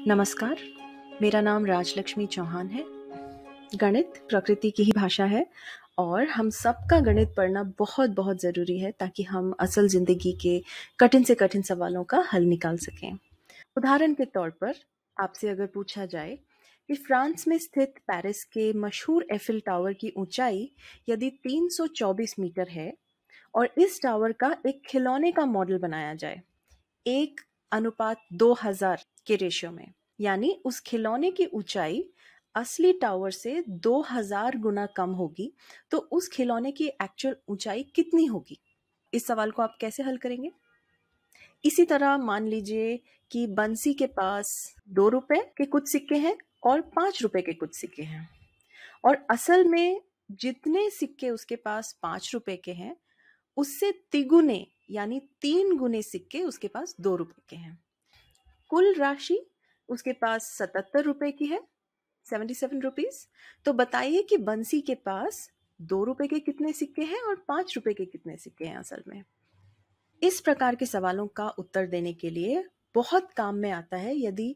नमस्कार, मेरा नाम राजलक्ष्मी चौहान है। गणित प्रकृति की ही भाषा है और हम सबका गणित पढ़ना बहुत बहुत ज़रूरी है ताकि हम असल ज़िंदगी के कठिन से कठिन सवालों का हल निकाल सकें। उदाहरण के तौर पर आपसे अगर पूछा जाए कि फ्रांस में स्थित पेरिस के मशहूर एफिल टावर की ऊंचाई यदि 324 मीटर है और इस टावर का एक खिलौने का मॉडल बनाया जाए 1:2000 के रेशियो में, यानी उस खिलौने की ऊंचाई असली टावर से 2000 गुना कम होगी, तो उस खिलौने की एक्चुअल ऊंचाई कितनी होगी? इस सवाल को आप कैसे हल करेंगे? इसी तरह मान लीजिए कि बंसी के पास 2 रुपए के कुछ सिक्के हैं और 5 रुपए के कुछ सिक्के हैं और असल में जितने सिक्के उसके पास 5 रुपए के हैं उससे तिगुने यानी 3 गुने सिक्के उसके पास 2 रुपए के हैं। कुल राशि उसके पास 77 रुपए की है, 77 रुपीज। तो बताइए कि बंसी के पास 2 रुपए के कितने सिक्के हैं और 5 रुपए के कितने सिक्के हैं असल में। इस प्रकार के सवालों का उत्तर देने के लिए बहुत काम में आता है यदि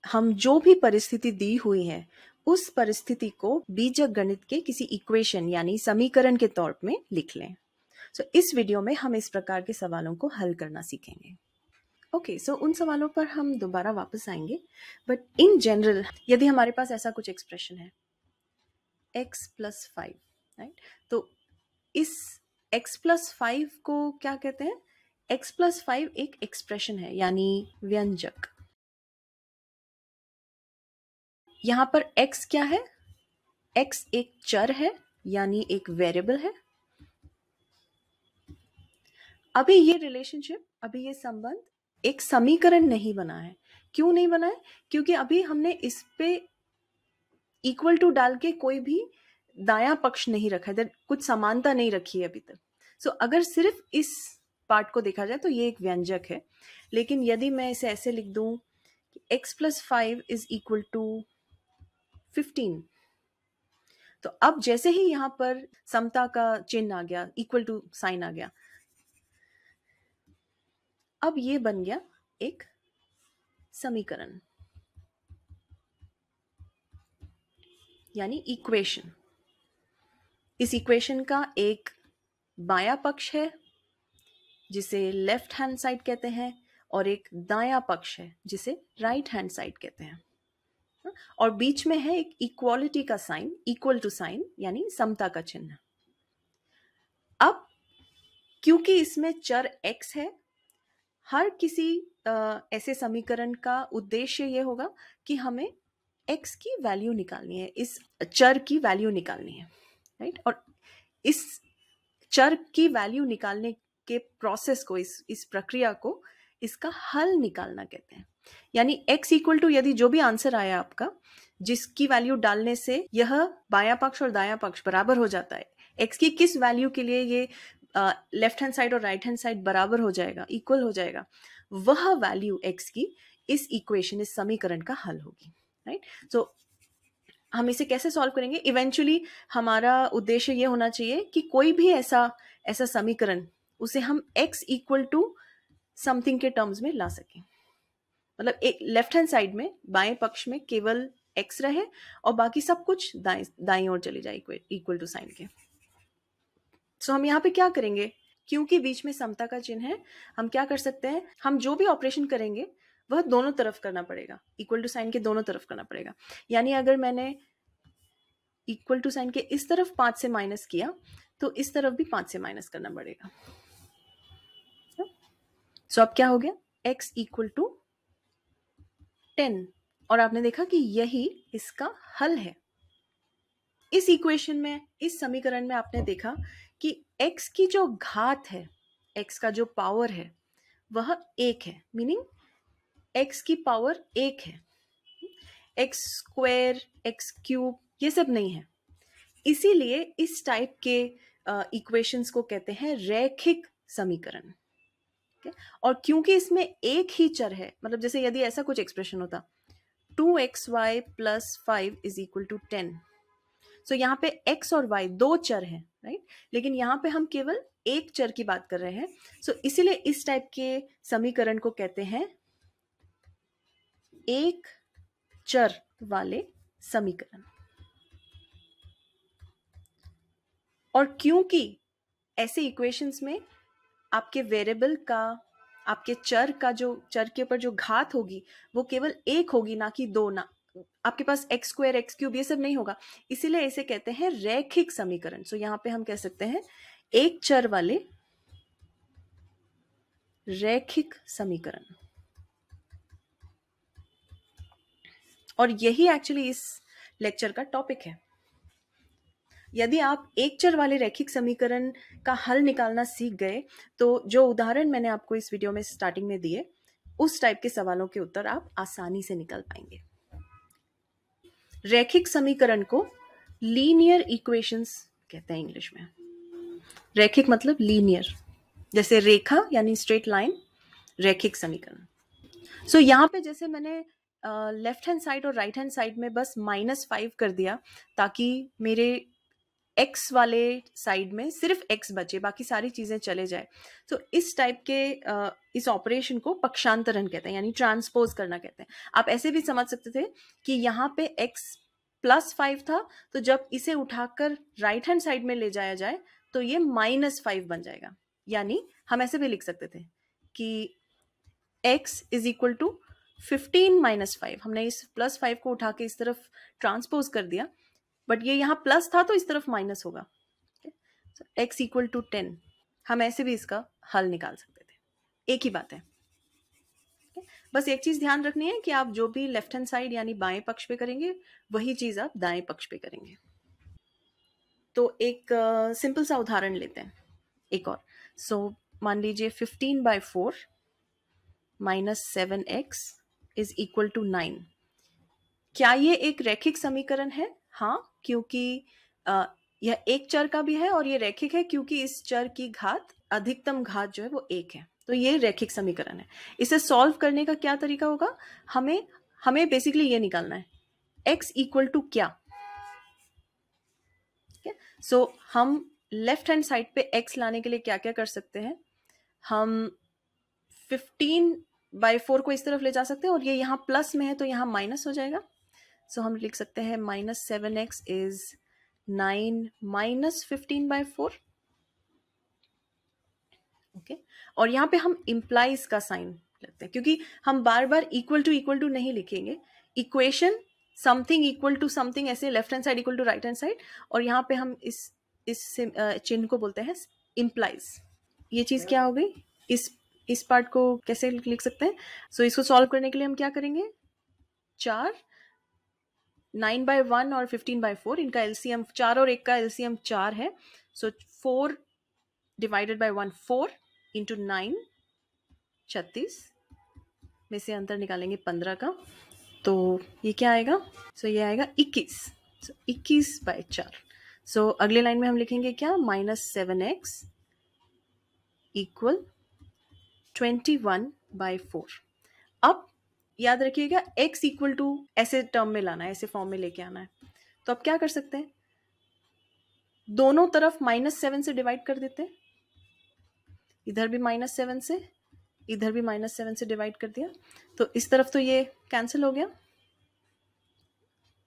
हम जो भी परिस्थिति दी हुई है उस परिस्थिति को बीजक गणित के किसी इक्वेशन यानी समीकरण के तौर में लिख लें। इस वीडियो में हम इस प्रकार के सवालों को हल करना सीखेंगे। सो उन सवालों पर हम दोबारा वापस आएंगे, बट इन जनरल यदि हमारे पास ऐसा कुछ एक्सप्रेशन है x+5, राइट, तो इस x+5 को क्या कहते हैं? x+5 एक एक्सप्रेशन है यानी व्यंजक। यहां पर x क्या है? x एक चर है यानी एक वेरिएबल है। अभी ये रिलेशनशिप, अभी ये संबंध एक समीकरण नहीं बना है। क्यों नहीं बना है? क्योंकि अभी हमने इस पे इक्वल टू डाल के कोई भी दायां पक्ष नहीं रखा है, कुछ समानता नहीं रखी है अभी तक। अगर सिर्फ इस पार्ट को देखा जाए तो ये एक व्यंजक है, लेकिन यदि मैं इसे ऐसे लिख दूं कि x+5 इज इक्वल टू 15, तो अब जैसे ही यहां पर समता का चिन्ह आ गया, इक्वल टू साइन आ गया, अब ये बन गया एक समीकरण यानी इक्वेशन। इस इक्वेशन का एक बायां पक्ष है जिसे लेफ्ट हैंड साइड कहते हैं और एक दायां पक्ष है जिसे राइट हैंड साइड कहते हैं, और बीच में है एक इक्वालिटी का साइन, इक्वल टू साइन यानी समता का चिन्ह। अब क्योंकि इसमें चर x है, हर किसी ऐसे समीकरण का उद्देश्य यह होगा कि हमें x की वैल्यू निकालनी है, इस चर की वैल्यू निकालनी है, राइट। और इस चर की वैल्यू निकालने के प्रोसेस को, इस प्रक्रिया को इसका हल निकालना कहते हैं। यानी x इक्वल टू, यदि जो भी आंसर आया आपका, जिसकी वैल्यू डालने से यह बायां पक्ष और दायां पक्ष बराबर हो जाता है, x की किस वैल्यू के लिए ये लेफ्ट हैंड साइड और राइट हैंड साइड बराबर हो जाएगा, इक्वल हो जाएगा, वह वैल्यू x की इस इक्वेशन, इस समीकरण का हल होगी, राइट। हम इसे कैसे सॉल्व करेंगे? इवेंचुअली हमारा उद्देश्य ये होना चाहिए कि कोई भी ऐसा समीकरण, उसे हम x इक्वल टू समथिंग के टर्म्स में ला सकें। मतलब एक लेफ्ट हैंड साइड में, बाएं पक्ष में केवल x रहे और बाकी सब कुछ दाईं ओर चले जाए इक्वल टू साइन के। हम यहाँ पे क्या करेंगे? क्योंकि बीच में समता का चिन्ह है, हम क्या कर सकते हैं? हम जो भी ऑपरेशन करेंगे वह दोनों तरफ करना पड़ेगा, इक्वल टू साइन के दोनों तरफ करना पड़ेगा। यानी अगर मैंने इक्वल टू साइन के इस तरफ 5 से माइनस किया तो इस तरफ भी 5 से माइनस करना पड़ेगा। अब क्या हो गया? x इक्वल टू 10, और आपने देखा कि यही इसका हल है। इस इक्वेशन में, इस समीकरण में आपने देखा कि x की जो घात है, x का जो पावर है वह 1 है, मीनिंग x की पावर 1 है। x स्क्वायर, x क्यूब ये सब नहीं है। इसीलिए इस टाइप के इक्वेशंस को कहते हैं रैखिक समीकरण। और क्योंकि इसमें एक ही चर है, मतलब जैसे यदि ऐसा कुछ एक्सप्रेशन होता 2xy + 5 इज इक्वल टू 10, यहाँ पे x और y दो चर हैं, राइट, लेकिन यहाँ पे हम केवल एक चर की बात कर रहे हैं। इसीलिए इस टाइप के समीकरण को कहते हैं एक चर वाले समीकरण। और क्योंकि ऐसे इक्वेशंस में आपके वेरिएबल का, आपके चर का, जो चर के ऊपर जो घात होगी वो केवल एक होगी, ना कि दो, ना आपके पास एक्स स्क्वायर एक्स क्यूब ये सब नहीं होगा, इसीलिए इसे कहते हैं रैखिक समीकरण। सो यहां पे हम कह सकते हैं एक चर वाले रैखिक समीकरण। और यही एक्चुअली इस लेक्चर का टॉपिक है। यदि आप एक चर वाले रैखिक समीकरण का हल निकालना सीख गए तो जो उदाहरण मैंने आपको इस वीडियो में स्टार्टिंग में दिए, उस टाइप के सवालों के उत्तर आप आसानी से निकाल पाएंगे। रैखिक समीकरण को लीनियर इक्वेशंस कहते हैं इंग्लिश में। रैखिक मतलब लीनियर, जैसे रेखा यानी स्ट्रेट लाइन, रैखिक समीकरण। सो यहाँ पे जैसे मैंने लेफ्ट हैंड साइड और राइट हैंड साइड में बस -5 कर दिया ताकि मेरे x वाले साइड में सिर्फ x बचे, बाकी सारी चीजें चले जाए। तो इस टाइप के इस ऑपरेशन को पक्षांतरण कहते हैं, यानी ट्रांसपोज करना कहते हैं। आप ऐसे भी समझ सकते थे कि यहाँ पे x +5 था, तो जब इसे उठाकर राइट हैंड साइड में ले जाया जाए तो ये -5 बन जाएगा। यानी हम ऐसे भी लिख सकते थे कि x इज इक्वल टू 15 - 5। हमने इस +5 को उठा के इस तरफ ट्रांसपोज कर दिया, बट ये यहाँ प्लस था तो इस तरफ माइनस होगा। x equal to 10। हम ऐसे भी इसका हल निकाल सकते थे, एक ही बात है। बस एक चीज ध्यान रखनी है कि आप जो भी लेफ्ट हैंड साइड यानी बाएं पक्ष पे करेंगे वही चीज आप दाएं पक्ष पे करेंगे। तो एक सिंपल सा उदाहरण लेते हैं एक और। मान लीजिए 15/4 -7x इज इक्वल टू 9। क्या ये एक रैखिक समीकरण है? हाँ, क्योंकि यह एक चर का भी है और ये रैखिक है क्योंकि इस चर की घात, अधिकतम घात जो है वो 1 है। तो ये रैखिक समीकरण है। इसे सॉल्व करने का क्या तरीका होगा? हमें बेसिकली ये निकालना है x इक्वल टू क्या। सो हम लेफ्ट हैंड साइड पे x लाने के लिए क्या क्या कर सकते हैं? हम 15/4 को इस तरफ ले जा सकते हैं, और ये यहाँ प्लस में है तो यहाँ माइनस हो जाएगा। सो हम लिख सकते हैं -7x इज 9 - 15/4। ओके, और यहाँ पे हम इम्प्लाइज का साइन लेते हैं क्योंकि हम बार बार इक्वल टू नहीं लिखेंगे। Equation something equal to something, ऐसे left hand side equal to right hand side, और यहाँ पे हम इस चिन्ह को बोलते हैं इम्प्लाइज। ये चीज क्या हो गई? इस पार्ट को कैसे लिख सकते हैं? सो इसको सॉल्व करने के लिए हम क्या करेंगे? 4, 9/1 और 15/4, इनका एलसीएम 4 और 1 का एलसीएम 4 है। सो 4 डिवाइडेड बाय 1 4 इंटू 9 36 में से अंतर निकालेंगे 15 का, तो ये क्या आएगा? सो ये आएगा 21। सो 21/4। सो अगले लाइन में हम लिखेंगे क्या? -7x equal 21/4। अब याद रखिएगा x इक्वल टू ऐसे टर्म में लाना है, ऐसे फॉर्म में लेके आना है। तो अब क्या कर सकते हैं? दोनों तरफ -7 से डिवाइड कर देते हैं। इधर भी -7 से, इधर भी -7 से डिवाइड कर दिया, तो इस तरफ तो ये कैंसिल हो गया,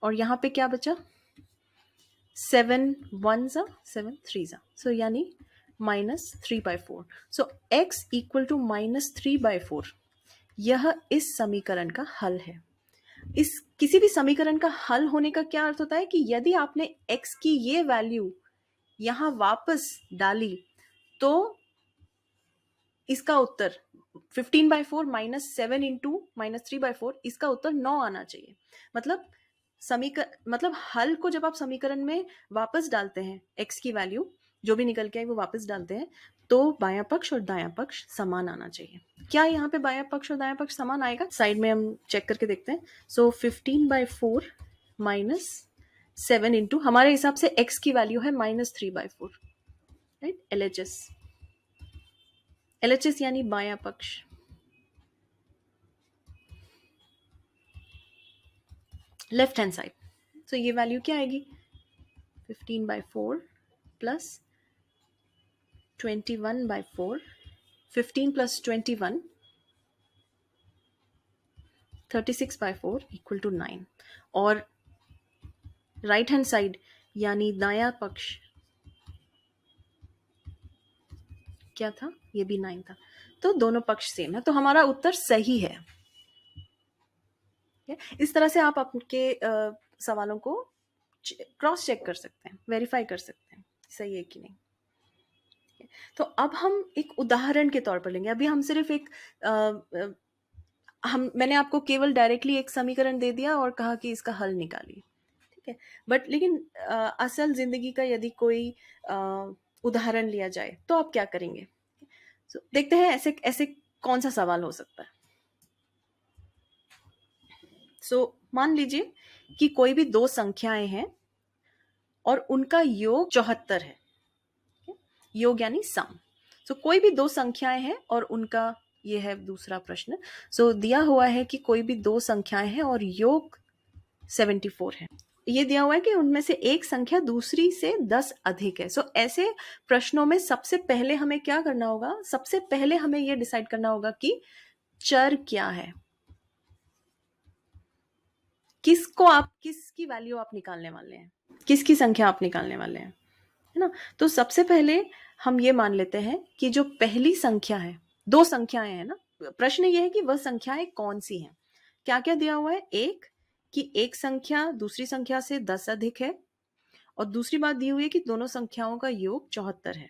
और यहाँ पे क्या बचा? 7 1 7 3। सो यानी -3/4। सो x इक्वल टू -3/4, यह इस समीकरण का हल है। इस किसी भी समीकरण का हल होने का क्या अर्थ होता है कि यदि आपने x की ये वैल्यू यहां वापस डाली तो इसका उत्तर 15/4 -7 इंटू -3/4, इसका उत्तर 9 आना चाहिए। मतलब हल को जब आप समीकरण में वापस डालते हैं, x की वैल्यू जो भी निकल के आई वो वापस डालते हैं, तो बायां पक्ष और दायां पक्ष समान आना चाहिए। क्या यहाँ पे बायां पक्ष और दायां पक्ष समान आएगा? साइड में हम चेक करके देखते हैं। सो 15/4 -7 इंटू, हमारे हिसाब से x की वैल्यू है -3/4, राइट? LHS यानी बायां पक्ष। लेफ्ट हैंड साइड, तो ये वैल्यू क्या आएगी? 15/4 प्लस 21/4, 15 प्लस 21 36/4 इक्वल टू 9। और राइट हैंड साइड यानी दायां पक्ष क्या था, ये भी 9 था, तो दोनों पक्ष सेम है, तो हमारा उत्तर सही है। इस तरह से आप आपके सवालों को क्रॉस चेक कर सकते हैं, वेरीफाई कर सकते हैं सही है कि नहीं। तो अब हम एक उदाहरण के तौर पर लेंगे। अभी हम सिर्फ एक मैंने आपको केवल डायरेक्टली एक समीकरण दे दिया और कहा कि इसका हल निकालिए, ठीक है। बट लेकिन असल जिंदगी का यदि कोई उदाहरण लिया जाए तो आप क्या करेंगे? देखते हैं ऐसे ऐसे कौन सा सवाल हो सकता है। मान लीजिए कि कोई भी दो संख्याएं हैं और उनका योग 74 है। योग यानी सम। कोई भी दो संख्याएं हैं और उनका, ये है दूसरा प्रश्न। दिया हुआ है कि कोई भी दो संख्याएं हैं और योग 74 है। ये दिया हुआ है कि उनमें से एक संख्या दूसरी से 10 अधिक है। ऐसे प्रश्नों में सबसे पहले हमें क्या करना होगा? सबसे पहले हमें यह डिसाइड करना होगा कि चर क्या है, किसकी वैल्यू आप निकालने वाले हैं, किसकी संख्या आप निकालने वाले हैं, है ना। तो सबसे पहले हम ये मान लेते हैं कि जो पहली संख्या है, दो संख्याएं हैं ना, प्रश्न ये है कि वह संख्याएं कौन सी हैं। क्या क्या दिया हुआ है? एक कि एक संख्या दूसरी संख्या से 10 अधिक है, और दूसरी बात दी हुई है कि दोनों संख्याओं का योग 74 है।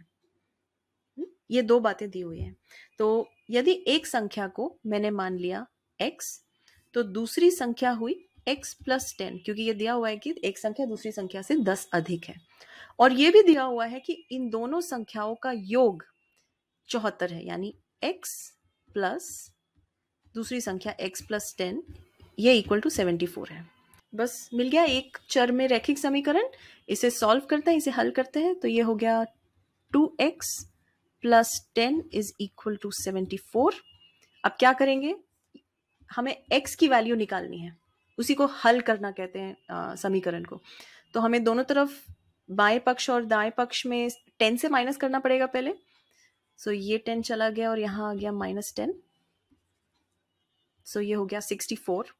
ये दो बातें दी हुई हैं। तो यदि एक संख्या को मैंने मान लिया x, तो दूसरी संख्या हुई x प्लस 10, क्योंकि ये दिया हुआ है कि एक संख्या दूसरी संख्या से 10 अधिक है। और ये भी दिया हुआ है कि इन दोनों संख्याओं का योग 74 है, यानी x प्लस दूसरी संख्या x प्लस 10 ये इक्वल टू 74 है। बस मिल गया एक चर में रैखिक समीकरण। इसे सॉल्व करते हैं, इसे हल करते हैं, तो ये हो गया 2x plus 10 is equal to 74। अब क्या करेंगे? हमें x की वैल्यू निकालनी है, उसी को हल करना कहते हैं समीकरण को। तो हमें दोनों तरफ बाएं पक्ष और दाएं पक्ष में 10 से माइनस करना पड़ेगा पहले। ये 10 चला गया और यहाँ आ गया -10, ये हो गया 64।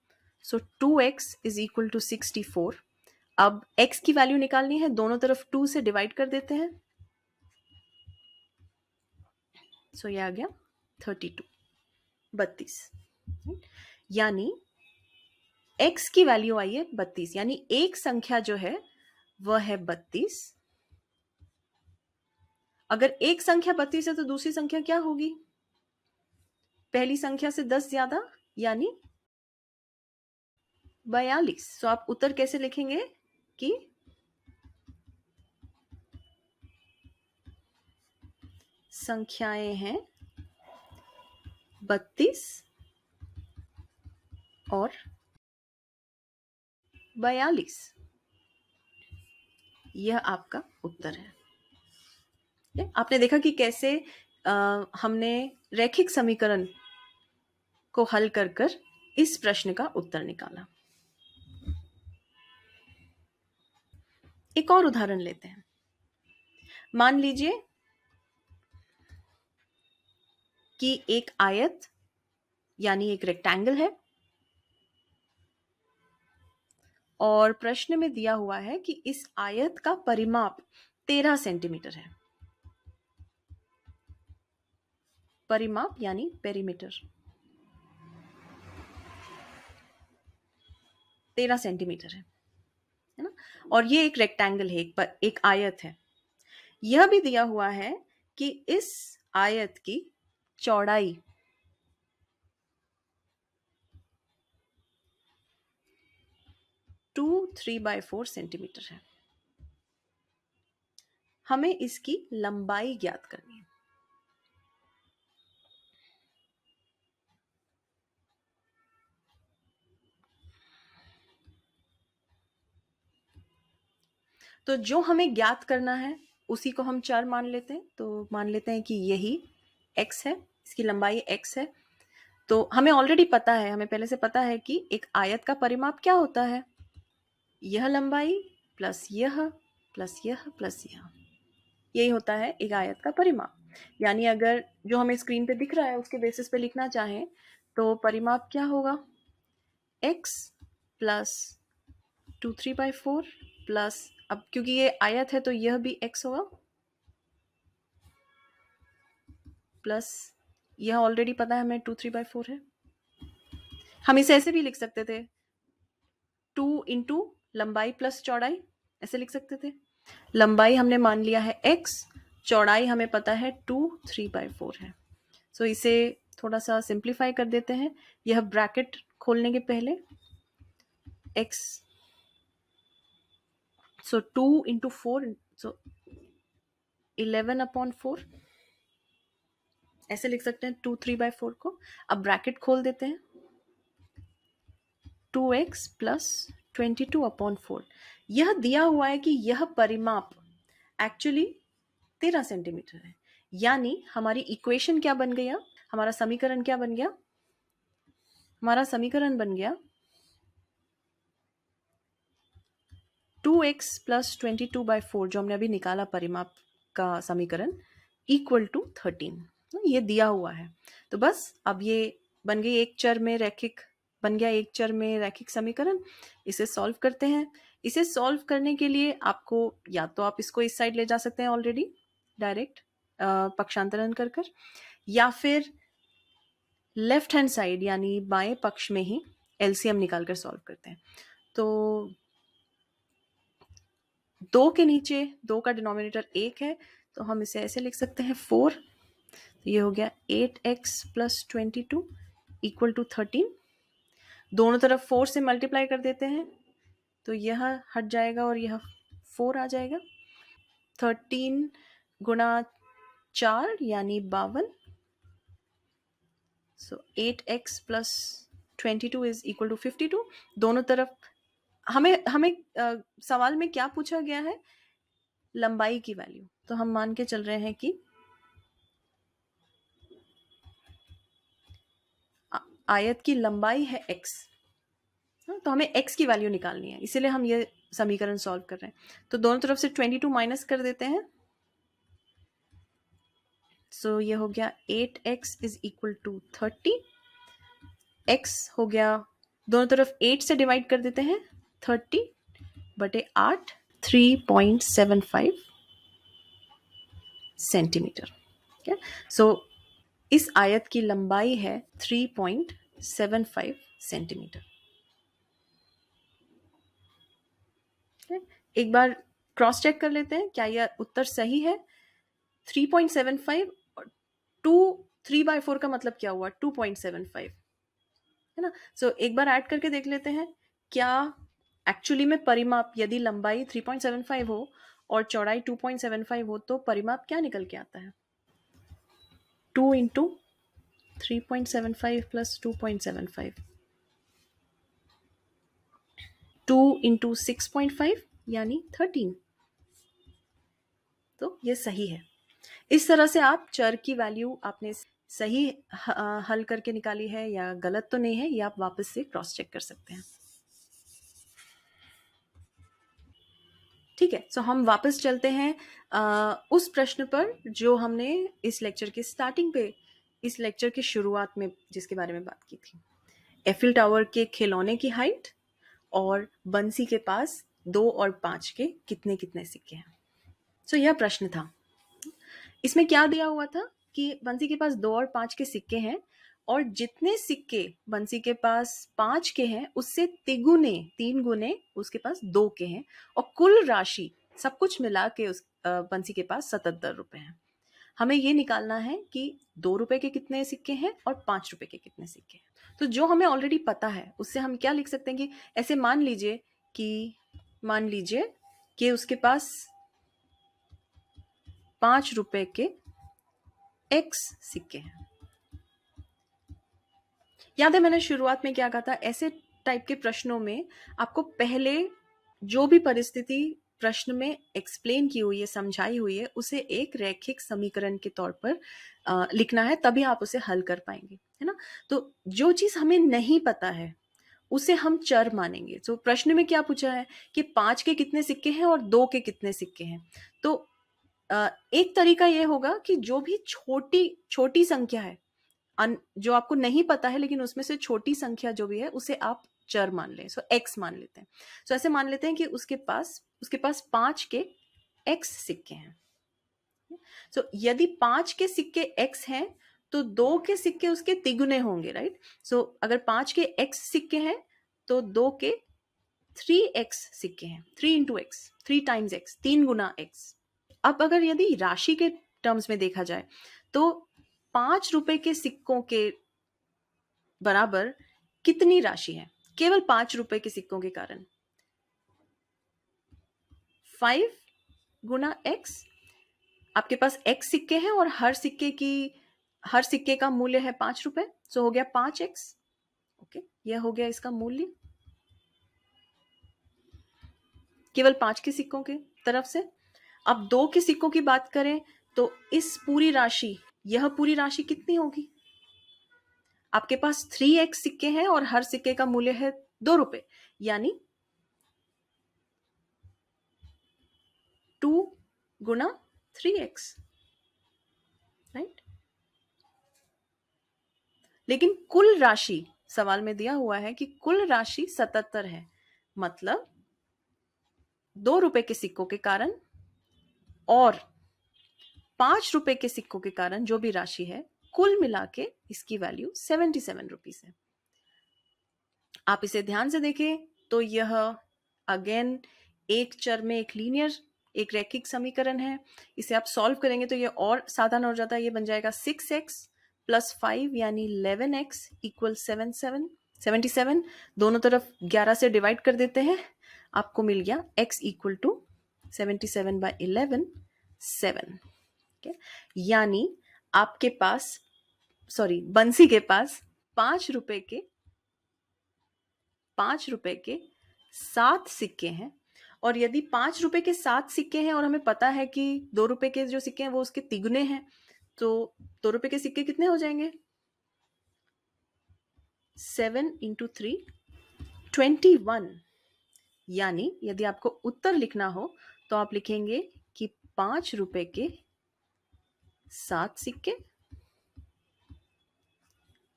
2x is equal to 64। अब x की वैल्यू निकालनी है, दोनों तरफ 2 से डिवाइड कर देते हैं, ये आ गया 32। यानी x की वैल्यू आई है 32, यानी एक संख्या जो है वह है 32। अगर एक संख्या 32 है तो दूसरी संख्या क्या होगी? पहली संख्या से 10 ज्यादा, यानी 42। आप उत्तर कैसे लिखेंगे कि संख्याएं हैं 32 और 42। यह आपका उत्तर है। आपने देखा कि कैसे हमने रैखिक समीकरण को हल कर कर इस प्रश्न का उत्तर निकाला। एक और उदाहरण लेते हैं। मान लीजिए कि एक आयत यानी एक रेक्टेंगल है, और प्रश्न में दिया हुआ है कि इस आयत का परिमाप 13 सेंटीमीटर है। परिमाप यानी पेरीमीटर 13 सेंटीमीटर है ना। और ये एक रेक्टेंगल है, एक आयत है। यह भी दिया हुआ है कि इस आयत की चौड़ाई 3/4 सेंटीमीटर है। हमें इसकी लंबाई ज्ञात करनी है। तो जो हमें ज्ञात करना है उसी को हम चर मान लेते हैं। तो मान लेते हैं कि यही x है, इसकी लंबाई x है। तो हमें ऑलरेडी पता है, हमें पहले से पता है कि एक आयत का परिमाप क्या होता है? यह लंबाई प्लस यह प्लस यह प्लस यह, यही होता है एक आयत का परिमाप। यानी अगर जो हमें स्क्रीन पे दिख रहा है उसके बेसिस पे लिखना चाहें तो परिमाप क्या होगा? x प्लस 2/3 प्लस, अब क्योंकि ये आयत है तो यह भी x होगा, प्लस यह ऑलरेडी पता है हमें 2/3 है। हम इसे ऐसे भी लिख सकते थे, 2 इंटू लंबाई प्लस चौड़ाई, ऐसे लिख सकते थे। लंबाई हमने मान लिया है x, चौड़ाई हमें पता है 3/4 है। सो इसे थोड़ा सा सिंप्लीफाई कर देते हैं। यह ब्रैकेट खोलने के पहले x, सो 2 इंटू 4, सो 11/4 ऐसे लिख सकते हैं 2/3 को। अब ब्रैकेट खोल देते हैं, 2x प्लस 22/4। यह दिया हुआ है कि यह परिमाप एक्चुअली 13 सेंटीमीटर है। यानी हमारी इक्वेशन क्या बन गया, हमारा समीकरण क्या बन गया, हमारा समीकरण बन गया 2x प्लस 22/4, जो हमने अभी निकाला परिमाप का समीकरण, इक्वल टू 13। ये दिया हुआ है। तो बस अब ये बन गई एक चर में रैखिक, बन गया एक चर में रैखिक समीकरण। इसे सॉल्व करते हैं। इसे सॉल्व करने के लिए आपको या तो आप इसको इस साइड ले जा सकते हैं ऑलरेडी डायरेक्ट पक्षांतरण कर कर, या फिर लेफ्ट हैंड साइड यानी बाएं पक्ष में ही एलसीएम निकालकर सॉल्व करते हैं। तो 2 के नीचे 2 का डिनोमिनेटर 1 है, तो हम इसे ऐसे लिख सकते हैं 4। तो ये हो गया 8x प्लस 22 इक्वल टू 13। दोनों तरफ 4 से मल्टीप्लाई कर देते हैं तो यह हट जाएगा और यह 4 आ जाएगा। 13 गुणा 4 यानी 52। So 8x plus 22 is equal to 52। दोनों तरफ हमें सवाल में क्या पूछा गया है, लंबाई की वैल्यू। तो हम मान के चल रहे हैं कि आयत की लंबाई है x, तो हमें x की वैल्यू निकालनी है, इसीलिए हम ये समीकरण सॉल्व कर रहे हैं। तो दोनों तरफ से 22 माइनस कर देते हैं। सो ये हो गया 8x is equal to 30। x हो गया, दोनों तरफ 8 से डिवाइड कर देते हैं, 30/8, 3.75 सेंटीमीटर। सो इस आयत की लंबाई है 3.75 सेंटीमीटर। एक बार क्रॉस चेक कर लेते हैं क्या यह उत्तर सही है। 3.75 और 3/4 का मतलब क्या हुआ, 2.75 है ना। सो एक बार ऐड करके देख लेते हैं क्या एक्चुअली में परिमाप, यदि लंबाई 3.75 हो और चौड़ाई 2.75 हो तो परिमाप क्या निकल के आता है। 2 इंटू 3.75 प्लस 2.75, 2 इंटू 6.5 यानी 13। तो ये सही है। इस तरह से आप चर की वैल्यू आपने सही हल करके निकाली है या गलत तो नहीं है, ये आप वापस से क्रॉस चेक कर सकते हैं। ठीक है, सो हम वापस चलते हैं उस प्रश्न पर जो हमने इस लेक्चर के स्टार्टिंग पे, इस लेक्चर की शुरुआत में जिसके बारे में बात की थी, एफिल टावर के खिलौने की हाइट और बंसी के पास 2 और 5 के कितने कितने सिक्के हैं। सो यह प्रश्न था। इसमें क्या दिया हुआ था कि बंसी के पास 2 और 5 के सिक्के हैं और जितने सिक्के बंसी के पास 5 के हैं उससे 3 गुने उसके पास 2 के हैं, और कुल राशि सब कुछ मिला के उस बंसी के पास 77 रुपए हैं। हमें ये निकालना है कि 2 रुपए के कितने सिक्के हैं और 5 रुपए के कितने सिक्के हैं। तो जो हमें ऑलरेडी पता है उससे हम क्या लिख सकते हैं कि ऐसे मान लीजिए कि उसके पास 5 रुपए के x सिक्के हैं। याद है मैंने शुरुआत में क्या कहा था, ऐसे टाइप के प्रश्नों में आपको पहले जो भी परिस्थिति प्रश्न में एक्सप्लेन की हुई है, समझाई हुई है, उसे एक रैखिक समीकरण के तौर पर लिखना है, तभी आप उसे हल कर पाएंगे, है ना। तो जो चीज हमें नहीं पता है उसे हम चर मानेंगे। तो प्रश्न में क्या पूछा है कि 5 के कितने सिक्के हैं और 2 के कितने सिक्के हैं। तो एक तरीका यह होगा कि जो भी छोटी संख्या है, जो आपको नहीं पता है लेकिन उसमें से छोटी संख्या जो भी है उसे आप चर मान लें, सो x मान लेते हैं। सो ऐसे मान लेते हैं कि उसके पास 5 के x सिक्के हैं। सो यदि 5 के सिक्के x हैं तो 2 के सिक्के उसके तिगुने होंगे, राइट। सो अगर 5 के x सिक्के हैं तो 2 के 3x सिक्के हैं, 3 इंटू एक्स, 3 टाइम्स x, 3 गुना x। अब अगर यदि राशि के टर्म्स में देखा जाए तो 5 रुपए के सिक्कों के बराबर कितनी राशि है केवल 5 रुपए के सिक्कों के कारण? 5 गुना x। आपके पास x सिक्के हैं और हर सिक्के का मूल्य है 5 रुपए, सो हो गया 5x। ओके, यह हो गया इसका मूल्य केवल 5 के सिक्कों के तरफ से। अब 2 के सिक्कों की बात करें तो यह पूरी राशि कितनी होगी? आपके पास 3x सिक्के हैं और हर सिक्के का मूल्य है 2 रुपए, यानी 2 गुना 3x, राइट। लेकिन कुल राशि सवाल में दिया हुआ है कि कुल राशि 77 है, मतलब 2 रुपए के सिक्कों के कारण और 5 रुपए के सिक्कों के कारण जो भी राशि है, कुल मिला के इसकी वैल्यू 77 रुपीज है। आप इसे ध्यान से देखें तो यह अगेन एक चर में एक रैखिक समीकरण है। इसे आप सॉल्व करेंगे तो यह और साधारण हो जाता है। ये बन जाएगा 6x प्लस 5 यानी 11x इक्वल 77। दोनों तरफ 11 से डिवाइड कर देते हैं, आपको मिल गया x इक्वल टू 77 बाय 11, 7। यानी आपके पास बंसी के पास 5 रुपए के 7 सिक्के हैं। और यदि 5 रुपए के 7 सिक्के हैं और हमें पता है कि 2 रुपए के जो सिक्के हैं वो उसके तिगुने हैं, तो 2 रुपए के सिक्के कितने हो जाएंगे? 7 इंटू 3, 21। यानी यदि आपको उत्तर लिखना हो तो आप लिखेंगे कि 5 रुपए के 7 सिक्के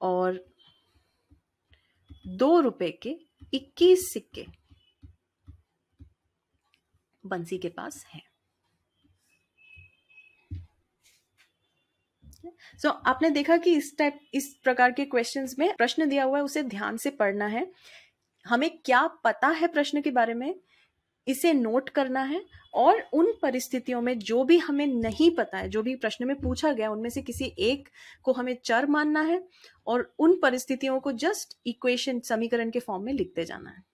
और 2 रुपए के 21 सिक्के बंसी के पास है। आपने देखा कि इस प्रकार के क्वेश्चंस में प्रश्न दिया हुआ है, उसे ध्यान से पढ़ना है। हमें क्या पता है प्रश्न के बारे में, इसे नोट करना है, और उन परिस्थितियों में जो भी हमें नहीं पता है, जो भी प्रश्न में पूछा गया, उनमें से किसी एक को हमें चर मानना है और उन परिस्थितियों को जस्ट समीकरण के फॉर्म में लिखते जाना है।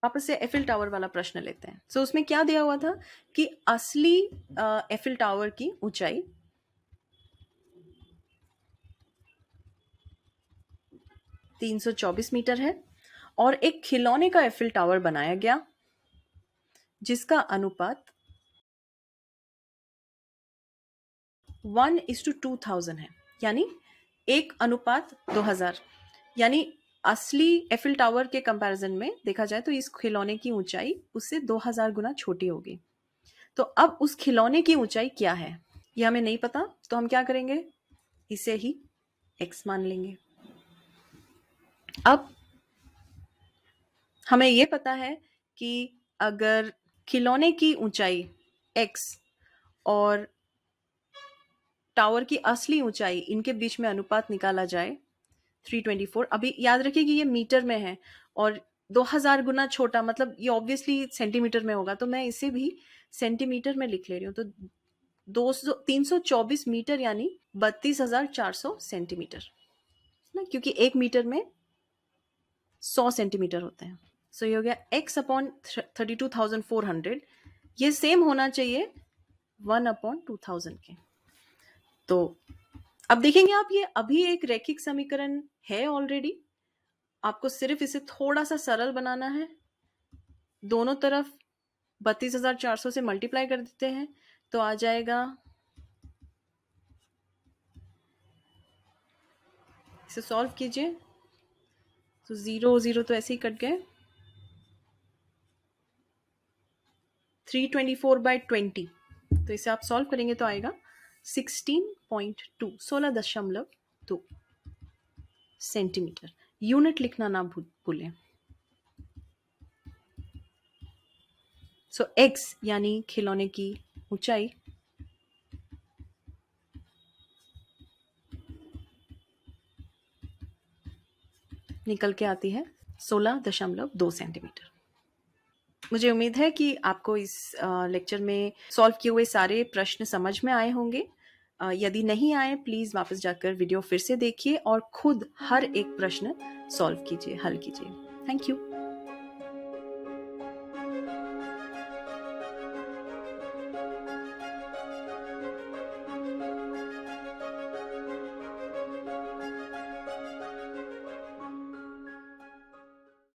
वापस से एफिल टावर वाला प्रश्न लेते हैं। उसमें क्या दिया हुआ था कि असली एफिल टावर की ऊंचाई 324 मीटर है और एक खिलौने का एफिल टावर बनाया गया जिसका अनुपात 1:2000 है, यानी 1:2000। यानी असली एफिल टावर के कंपैरिजन में देखा जाए तो इस खिलौने की ऊंचाई उससे 2000 गुना छोटी होगी। तो अब उस खिलौने की ऊंचाई क्या है यह हमें नहीं पता, तो हम क्या करेंगे, इसे ही x मान लेंगे। अब हमें यह पता है कि अगर खिलौने की ऊंचाई x और टावर की असली ऊंचाई, इनके बीच में अनुपात निकाला जाए 324। अभी याद रखिए कि ये मीटर में है और 2000 गुना छोटा, मतलब ये ऑब्वियसली सेंटीमीटर में होगा, तो मैं इसे भी सेंटीमीटर में लिख ले रही हूँ। तो 324 मीटर यानी 32,400 सेंटीमीटर ना, क्योंकि 1 मीटर में 100 सेंटीमीटर होते हैं। सो ये हो गया x अपॉन 32,400। ये सेम होना चाहिए 1/2000 के। तो अब देखेंगे आप, ये अभी एक रैखिक समीकरण है ऑलरेडी, आपको सिर्फ इसे थोड़ा सा सरल बनाना है। दोनों तरफ 32,400 से मल्टीप्लाई कर देते हैं तो आ जाएगा, इसे सॉल्व कीजिए तो 0 0 तो ऐसे ही कट गए। 324/20, तो इसे आप सॉल्व करेंगे तो आएगा 16.2 सेंटीमीटर। यूनिट लिखना ना भूलें। सो एक्स यानी खिलौने की ऊंचाई, निकल के आती है 16.2 सेंटीमीटर। मुझे उम्मीद है कि आपको इस लेक्चर में सॉल्व किए हुए सारे प्रश्न समझ में आए होंगे। यदि नहीं आए प्लीज़ वापस जाकर वीडियो फिर से देखिए और खुद हर एक प्रश्न सॉल्व कीजिए, हल कीजिए। Thank you.